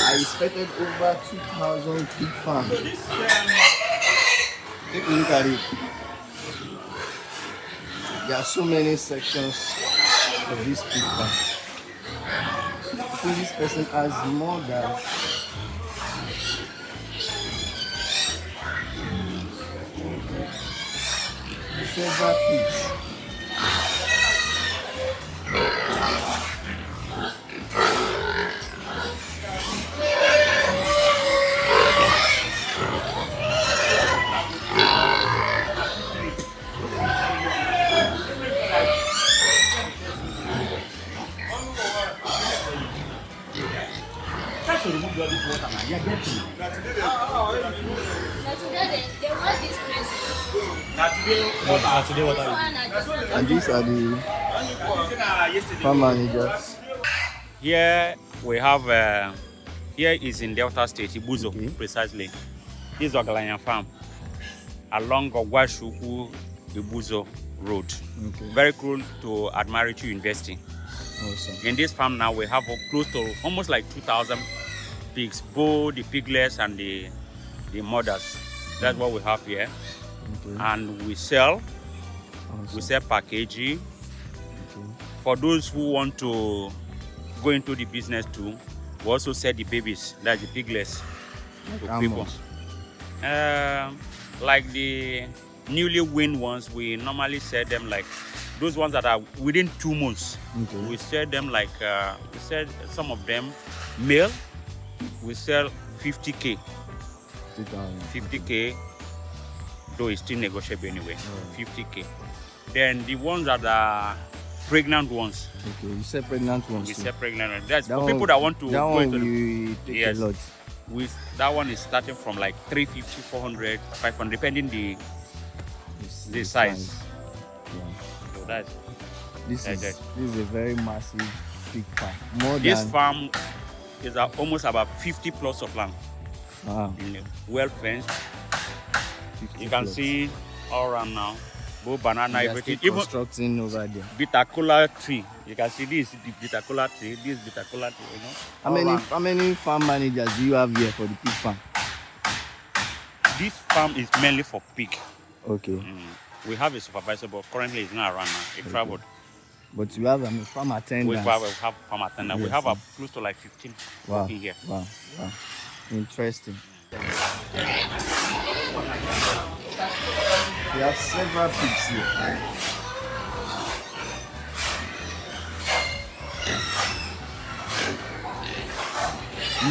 I expected over 2,000 pig farms. Take a look at it. There are so many sections of this pig farm. I think this person has more than several pigs. And these are the farm managers. Here we have, here is in Delta State, Ibuzo, precisely. This is Ogalanya farm along Ogwashuku Ibuzo Road. Very close to Admiralty University. Awesome. In this farm now we have close to almost like 2,000 pigs, both the piglets and the mothers. That's what we have here. And we sell per kg. For those who want to go into the business too, we also sell the babies, that's the piglets, to people. Like the newly weaned ones, we normally sell them like those ones that are within 2 months. We sell them like we sell some of them male. We sell 50K. 50K, though it's still negotiable anyway. 50K. Then the ones that are pregnant ones. Okay, you sell pregnant ones. We sell pregnant ones. That's for people that want to go into we take a lot. That one is starting from like 350, 400, 500, depending the size. So that's this is a very massive pig farm. This farm is almost about 50 plots of land. Wow. Well fenced. You can see all around now. Both banana, everything. Even constructing over there. Bitter cola tree. You can see this the bitter cola tree. This bitter cola tree. You know. How many farm managers do you have here for the pig farm? This farm is mainly for pig. Okay. We have a supervisor, but currently he's not around now. He traveled. But you have farm attendants. We have farm attendants. Yes, we have close to like 15 working here. Wow. Interesting. We have several pigs here.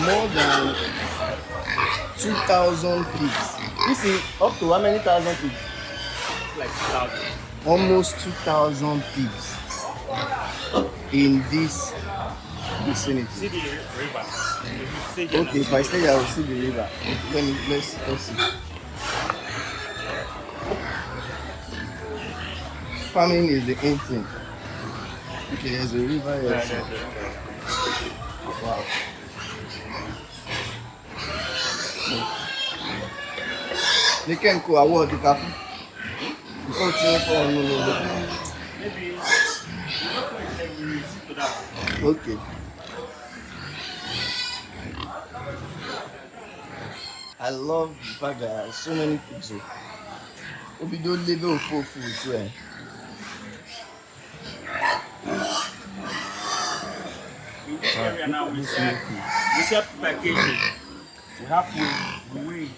More than 2,000 pigs. This is up to how many thousand pigs? Like 2,000. Almost 2,000 pigs in this vicinity. See the river. Okay, if I stay there, I will see the river. Let's see. Farming is the in thing. Okay, there's a river here. Wow. They can go award the coffee. Maybe okay. I love the fact that there are so many pigs. We don't live on full food too. we sell packaging. We have to weigh.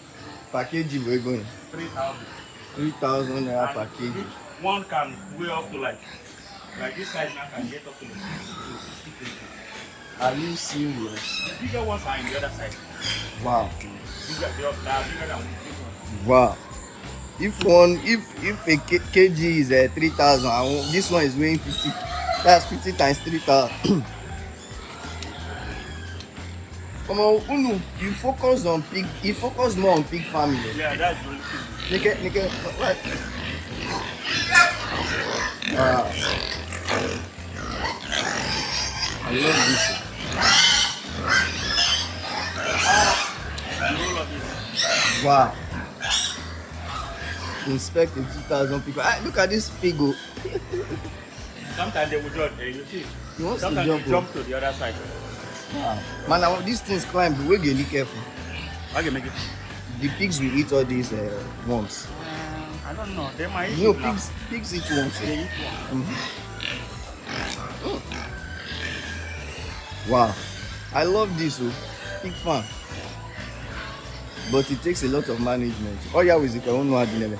Packaging we're going. 3,000. 3,000 naira package. One can weigh up to like this size now can get up to 60 kg. Are you serious? The bigger ones are on the other side. Wow. Bigger than wow. If a kg is 3,000, this one is weighing 50. That's 50 times 3,000. Come on, you focus on pig. You focus more on pig farming. Yeah, that's really cool. Nika, what? Wow. I love this. Wow. Inspecting 2,000 people. Look at this pig. Sometimes they will jump, you see. He wants Sometimes to they jump to the other side. Wow. Man, now these things climb. We get really careful. Okay, make it. The pigs will eat all these worms. I don't know. They might eat No, it now. pigs eat worms. They eat one. Wow. I love this pig farm. But it takes a lot of management. Oh yeah, with the don't know how to No.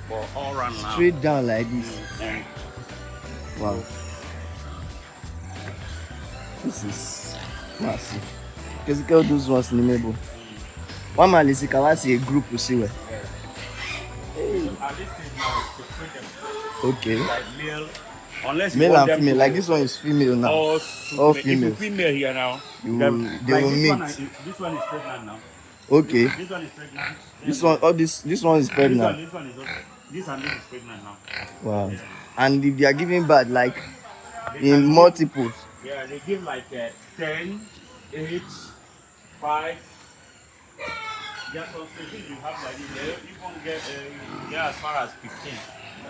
But all run now. straight down like this. And Wow. This is massive. Because you can do those ones in the neighbor. One man is see a group to see where. at this stage now, it's freedom. Okay. Like unless you Male want and them female. to Like this one is female now. all All If females. you female here now, They then, will this meet. This one is pregnant now. Okay. This one is pregnant. This one, oh this one is pregnant. This one is also, this and this is pregnant now. Wow. Yeah. And if they are giving birth like They in can multiples. Yeah, they give like 10, 8, 5. Just some stations you have like this. They even get as far as 15.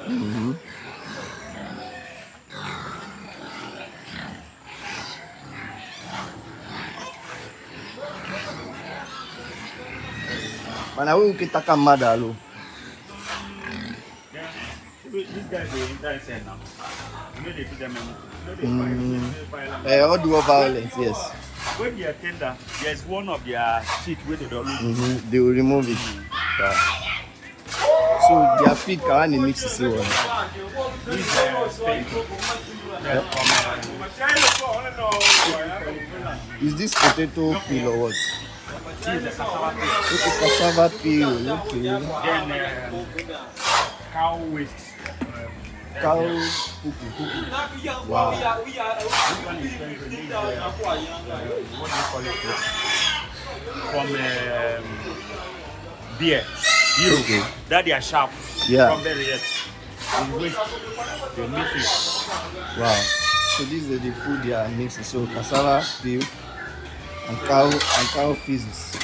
Mm-hmm. Man, I will get taka madalo. Yeah. This guy they inside now. You know they do them. You know they All the violence, yes. when they are tender, there's one of their teeth where they don't lose. Mm-hmm. They will remove it. Yeah. So their feet can mix the same one. This steak. Is this potato peel or what? This is a cassava peel. Okay, cassava peel. Okay. Then cow waste. Cow. Wow. This one is going to release what do you call it? From beer. Europe. Okay. That they are sharp. Yeah. From very yet. In waste. They mix it. Wow. So these are the food they are mixing. So cassava peel and cow feces.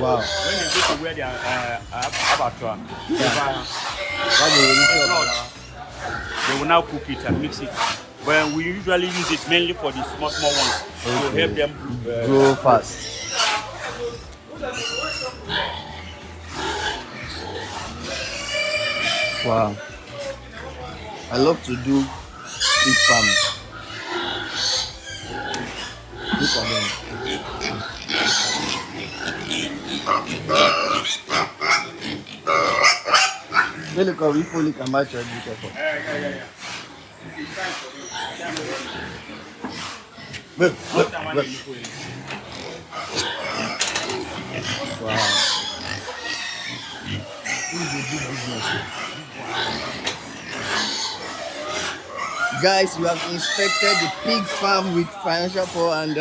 Wow. When they go to where they are abattoir, they will now cook it and mix it. But we usually use it mainly for the small ones to help them Grow fast. Wow. I love to do pig farming. Look at them. Look how we fully can match your beautiful. Yeah. Look. Wow. This is a big business. Guys, you have inspected the pig farm with financial power, and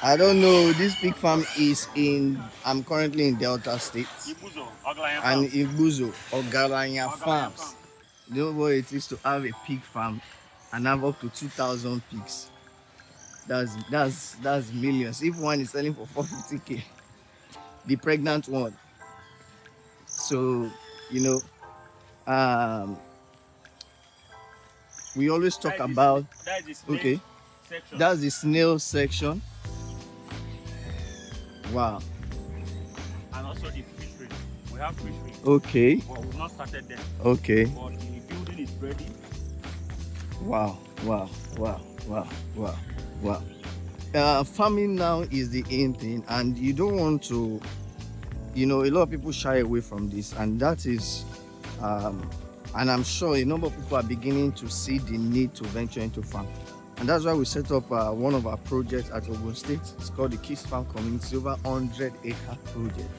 I don't know, this pig farm is I'm currently in Delta State and in Buzo, ogalanya farms. You know what it is to have a pig farm and have up to 2,000 pigs. That's millions. If one is selling for 450k, the pregnant one. So, we always talk about, okay, that's the snail section. Wow. And also the fishery. We have fishery. Okay. But we've not started there. Okay. But the building is ready. Wow. Farming now is the aim thing, and you don't want to, a lot of people shy away from this, and that is, and I'm sure a number of people are beginning to see the need to venture into farm. And that's why we set up one of our projects at Ogun State. It's called the Kids Farm Community, over 100-acre project.